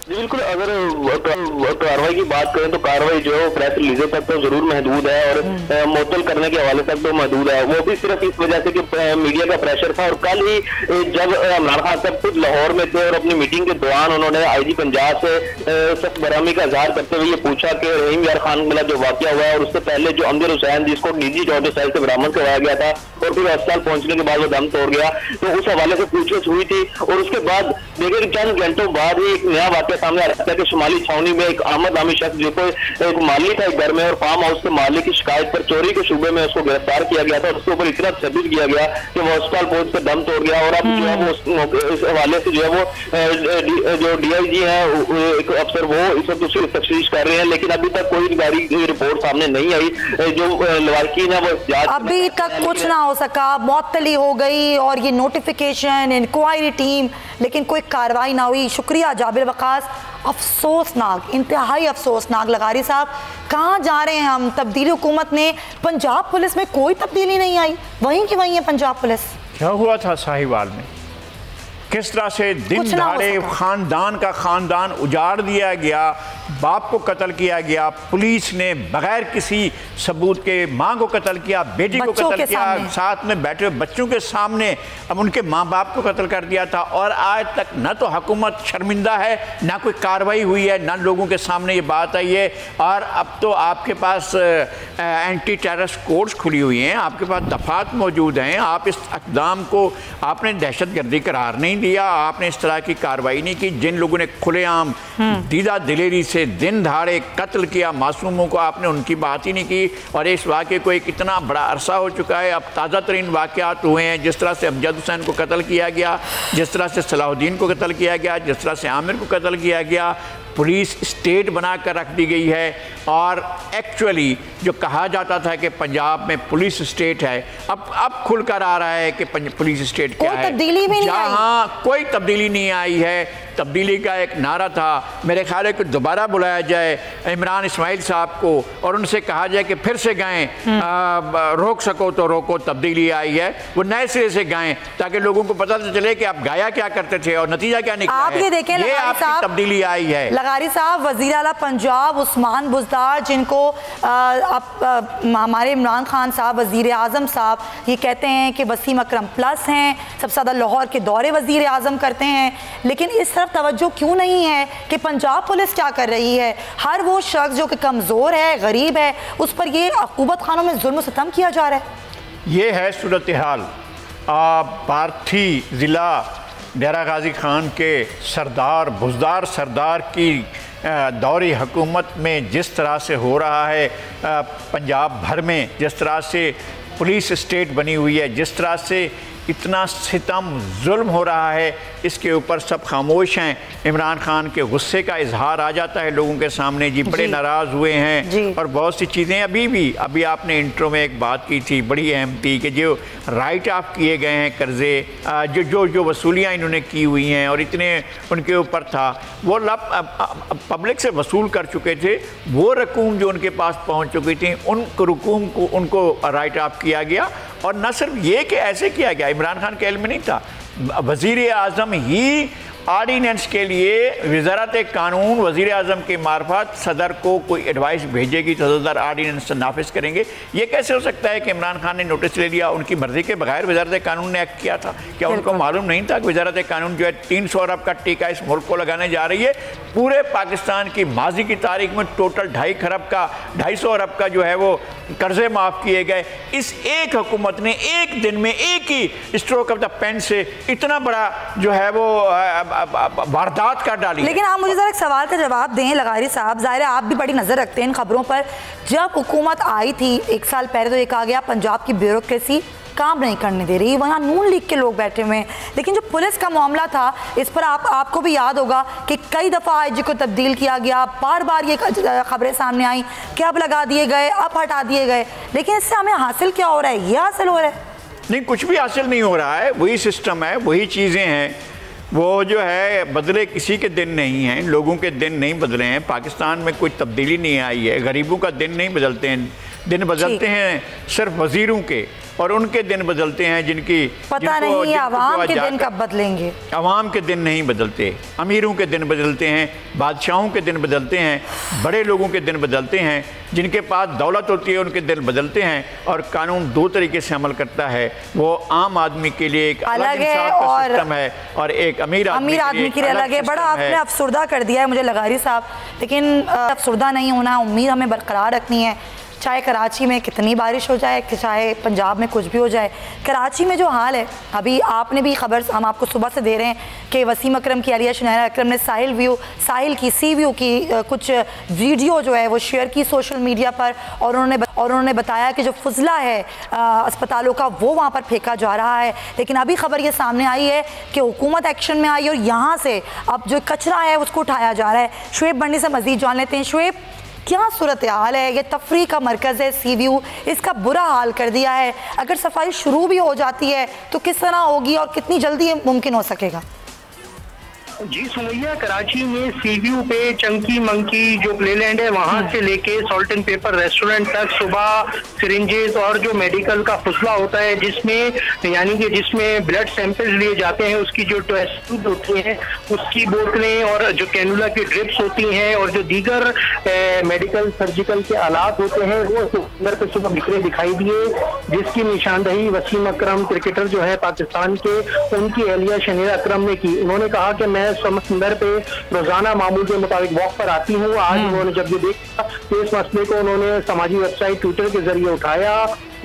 बिल्कुल, अगर कार्रवाई की बात करें तो कार्रवाई जो है वो प्रेस रिलीजों तक तो जरूर महदूद है और मुअत्तल करने के हवाले तक तो महदूद है। वो भी सिर्फ इस वजह से कि मीडिया का प्रेशर था। और कल ही जब इमरान खान साहब खुद लाहौर में थे और अपनी मीटिंग के दौरान उन्होंने आईजी पंजाब से सख्त बरहमी का इजहार करते हुए ये पूछा कि रहीम यार खान वाला जो वाकया हुआ है और उससे पहले जो अमजद हुसैन जिसको निजी टॉर्चर सेल से बरामद करवाया गया था और फिर अस्पताल पहुंचने के बाद वो दम तोड़ गया, तो उस हवाले से पूछताछ हुई थी। और उसके बाद देखिए कि चंद घंटों बाद ही एक नया वाकया सामने आ रहा था कि शुमाली छावनी में एक अहमद नामी शख्स जो कोई एक मालिक है घर में और फार्म हाउस के मालिक की शिकायत पर चोरी के शुबे में उसको गिरफ्तार किया गया था। उसके ऊपर इतना तशद्दुद किया गया कि वो अस्पताल पहुंच कर दम तोड़ गया। और अब जो है वो इस हवाले से जो है वो जो DIG है एक अफसर वो इस वक्त उसकी तफ्तीश कर रहे हैं, लेकिन अभी तक कोई गाड़ी रिपोर्ट सामने नहीं आई। जो लवाकिन है वो अभी तक कुछ ना हो सका, मुअत्तली हो गई और ये नोटिफिकेशन इंक्वायरी टीम, लेकिन कोई कार्रवाई ना हुई। शुक्रिया जाबिर वकास। अफसोसनाक, इंतहाई अफसोसनाक। लगारी साहब, कहाँ जा रहे हैं हम? तब्दीली हुकूमत ने, पंजाब पुलिस में कोई तब्दीली नहीं आई, वहीं की वहीं है पंजाब पुलिस। क्या हुआ था साहिवाल में, किस तरह से दिन दहाड़े खानदान का खानदान उजाड़ दिया गया, बाप को कत्ल किया गया, पुलिस ने बगैर किसी सबूत के माँ को कत्ल किया, बेटी को कत्ल किया, साथ में बैठे हुए बच्चों के सामने अब उनके माँ बाप को कत्ल कर दिया था। और आज तक न तो हुकूमत शर्मिंदा है, ना कोई कार्रवाई हुई है, ना लोगों के सामने ये बात आई है। और अब तो आपके पास एंटी टेररिस्ट कोर्ट्स खुली हुई हैं, आपके पास दफात मौजूद हैं, आप इस इक़दाम को आपने दहशतगर्दी करार नहीं दिया, आपने इस तरह की कार्रवाई नहीं की। जिन लोगों ने खुलेआम दीदा दिलेरी से दिन दहाड़े कत्ल किया मासूमों को, आपने उनकी बात ही नहीं की। और इस वाक़े को एक इतना बड़ा अरसा हो चुका है, अब ताज़ा तरीन वाक़यात हुए हैं, जिस तरह से अमजद हुसैन को कत्ल किया गया, जिस तरह से सलाहुद्दीन को कत्ल किया गया, जिस तरह से आमिर को कत्ल किया गया, पुलिस स्टेट बना कर रख दी गई है। और एक्चुअली जो कहा जाता था कि पंजाब में पुलिस स्टेट है, अब खुलकर आ रहा है कि पुलिस स्टेट क्या है। जहाँ कोई तब्दीली नहीं आई है। तब्दीली का एक नारा था, मेरे ख्याल है कि दोबारा बुलाया जाए इमरान इस्माइल साहब को और उनसे कहा जाए कि फिर से गाएं, रोक सको तो रोको, तब्दीली आई है, वो नए सिरे से गाएं ताकि लोगों को पता तो चले कि आप गाया क्या करते थे और नतीजा क्या निकला है। ये देखें, ये आपकी तब्दीली आई है। लगारी साहब, वज़ीर आला पंजाब उस्मान बुज़दार, जिनको हमारे इमरान खान साहब वज़ीर आज़म साहब ये कहते हैं कि वसीम अकरम प्लस हैं, सबसे ज़्यादा लाहौर के दौरे वज़ीर आज़म करते हैं, लेकिन इस तरफ तवज्जो क्यों नहीं है कि पंजाब पुलिस क्या कर रही है? हर वो शख्स जो कि कमज़ोर है, गरीब है, उस पर ये अक़ूबत खानों में जुल्म सितम किया जा रहा है। ये है सूरत हाल। पार्थी ज़िला डेरा गाजी खान के सरदार बुज़दार सरदार की दौरी हुकूमत में जिस तरह से हो रहा है, पंजाब भर में जिस तरह से पुलिस स्टेट बनी हुई है, जिस तरह से इतना सितम जुल्म हो रहा है, इसके ऊपर सब खामोश हैं। इमरान खान के गुस्से का इजहार आ जाता है लोगों के सामने, जी बड़े नाराज़ हुए हैं और बहुत सी चीज़ें अभी आपने इंट्रो में एक बात की थी, बड़ी अहम थी कि जो राइट ऑफ किए गए हैं कर्ज़े, जो वसूलियाँ इन्होंने की हुई हैं और इतने उनके ऊपर था, वो पब्लिक से वसूल कर चुके थे, वो रकूम जो उनके पास पहुँच चुकी थी, उन रकूम को उनको राइट ऑफ किया गया। और न सिर्फ ये कि ऐसे किया गया, इमरान खान के इल्म में नहीं था, वज़ीर आज़म ही आर्डीनेंस के लिए वज़ारत कानून वज़ीर आज़म के मार्फत सदर को कोई एडवाइस भेजेगी तो सदर आर्डीनेंस नाफिज करेंगे। ये कैसे हो सकता है कि इमरान खान ने नोटिस ले लिया, उनकी मर्ज़ी के बगैर वज़ारत कानून ने एक्ट किया था? क्या उनको मालूम नहीं था कि वज़ारत कानून जो है 300 अरब का टीका इस मुल्क को लगाने जा रही है? पूरे पाकिस्तान की माजी की तारीख में टोटल 250 अरब का जो है वो कर्ज़े माफ़ किए गए। इस एक हुकूमत ने एक दिन में एक ही स्ट्रोक ऑफ द पेन से इतना बड़ा जो है वो वारदात कर डाली। लेकिन आप मुझे जरा एक सवाल का जवाब दें लगारी साहब, ज़ाहिर है आप भी बड़ी नज़र रखते हैं इन खबरों पर। जब हुकूमत आई थी 1 साल पहले तो ये कहा गया पंजाब की ब्यूरोक्रेसी काम नहीं करने दे रही, वहाँ नून लीग के लोग बैठे हुए हैं, लेकिन जो पुलिस का मामला था इस पर आपको भी याद होगा कि कई दफ़ा आईजी को तब्दील किया गया, बार बार ये खबरें सामने आई कि अब लगा दिए गए, अब हटा दिए गए, लेकिन इससे हमें हासिल क्या हो रहा है? ये हासिल हो रहा है? नहीं, कुछ भी हासिल नहीं हो रहा है। वही सिस्टम है, वही चीज़ें हैं, वो जो है बदले किसी के दिन नहीं हैं, लोगों के दिन नहीं बदले हैं। पाकिस्तान में कोई तब्दीली नहीं आई है, गरीबों का दिन नहीं बदलते हैं, दिन बदलते हैं सिर्फ वज़ीरों के, और उनके दिन बदलते हैं जिनकी पता नहीं आवाम के दिन कब बदलेंगे। आवाम के दिन नहीं बदलते, अमीरों के दिन बदलते हैं, बादशाहों के दिन बदलते हैं, बड़े लोगों के दिन बदलते हैं, जिनके पास दौलत होती है उनके दिन बदलते हैं। और कानून दो तरीके से अमल करता है, वो आम आदमी के लिए एक अलग इंसाफ का सिस्टम है और एक अमीर आदमी के लिए अलग है। बड़ा आपने अफसुर्दा कर दिया है मुझे लगारी साहब, लेकिन अफसुर्दा नहीं होना, उम्मीद हमें बरकरार रखनी है। चाहे कराची में कितनी बारिश हो जाए, चाहे पंजाब में कुछ भी हो जाए, कराची में जो हाल है, अभी आपने भी खबर हम आपको सुबह से दे रहे हैं कि वसीम अकरम की अलिया शनाया अकरम ने साहिल की सी व्यू की कुछ वीडियो जो है वो शेयर की सोशल मीडिया पर, और उन्होंने बताया कि जो फुजला है अस्पतालों का वो वहाँ पर फेंका जा रहा है। लेकिन अभी खबर ये सामने आई है कि हुकूमत एक्शन में आई और यहाँ से अब जो कचरा है उसको उठाया जा रहा है। शुएब बंडी से मज़ीद जान लेते हैं। शुएब, क्या सूरत हाल है? ये तफरी का मरकज़ है सी व्यू, इसका बुरा हाल कर दिया है। अगर सफाई शुरू भी हो जाती है तो किस तरह होगी और कितनी जल्दी मुमकिन हो सकेगा? जी सुमैया, कराची में सी व्यू पे चंकी मंकी जो प्लेलैंड है वहाँ से लेके सॉल्ट एंड पेपर रेस्टोरेंट तक सुबह सिरिंजेस और जो मेडिकल का फुसला होता है जिसमें यानी कि जिसमें ब्लड सैंपल्स लिए जाते हैं, उसकी जो टेस्ट होती हैं, उसकी बोतलें और जो कैनुला की ड्रिप्स होती हैं और जो दीगर मेडिकल सर्जिकल के आलात होते हैं वो अंदर पे सुबह बिखरे दिखाई दिए, जिसकी निशानदही वसीम अकरम क्रिकेटर जो है पाकिस्तान के, उनकी अलिया शनीरा अकरम ने की। उन्होंने कहा कि मैं समंदर पे रोजाना मामूल के मुताबिक वॉक पर आती हूँ। आज उन्होंने जब ये देखा तो इस मसले को उन्होंने समाजी वेबसाइट ट्विटर के जरिए उठाया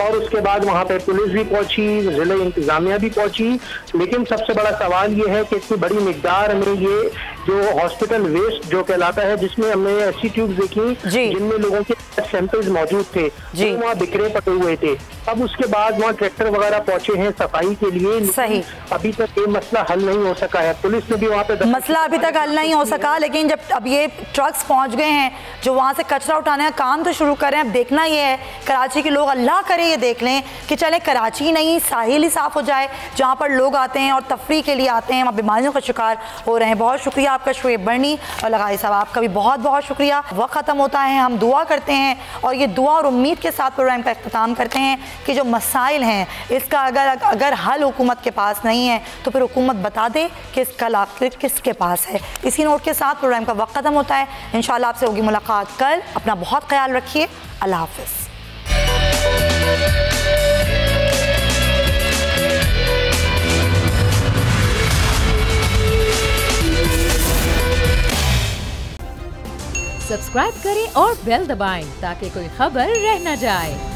और उसके बाद वहाँ पे पुलिस भी पहुंची, जिला इंतजामिया भी पहुंची। लेकिन सबसे बड़ा सवाल ये है कि इतनी बड़ी मिकदार में ये जो हॉस्पिटल वेस्ट जो कहलाता है, जिसमें हमने ऐसी ट्यूब्स देखी जिनमें लोगों के सैंपल्स मौजूद थे, जो वहाँ बिखरे पड़े हुए थे। अब उसके बाद वहाँ ट्रैक्टर वगैरह पहुंचे हैं सफाई के लिए। सही, अभी तक ये मसला हल नहीं हो सका है। पुलिस ने भी वहाँ पे मसला अभी तक हल नहीं हो सका, लेकिन जब अब ये ट्रक्स पहुंच गए हैं जो वहाँ से कचरा उठाने का काम तो शुरू कर रहे हैं। अब देखना ये है कराची के लोग अल्लाह करे ये देख लें कि चले कराची नहीं साहिल ही साफ हो जाए, जहाँ पर लोग आते हैं और तफरी के लिए आते हैं, वहाँ बीमारियों का शिकार हो रहे हैं। बहुत शुक्रिया आपका शुएब बर्नी और लगाई साहब, आपका भी बहुत बहुत शुक्रिया। वक्त ख़त्म होता है, हम दुआ करते हैं और ये दुआ और उम्मीद के साथ प्रोग्राम का इख्तिताम करते हैं कि जो मसाइल हैं इसका अगर हल हुकूमत के पास नहीं है तो फिर हुकूमत बता दे कि इसका आखिर किसके पास है। इसी नोट के साथ प्रोग्राम का वक्त ख़त्म होता है। इंशाल्लाह आपसे होगी मुलाकात कल। अपना बहुत ख्याल रखिए। अल्लाह हाफ़िज़। सब्सक्राइब करें और बेल दबाएं ताकि कोई खबर रह न जाए।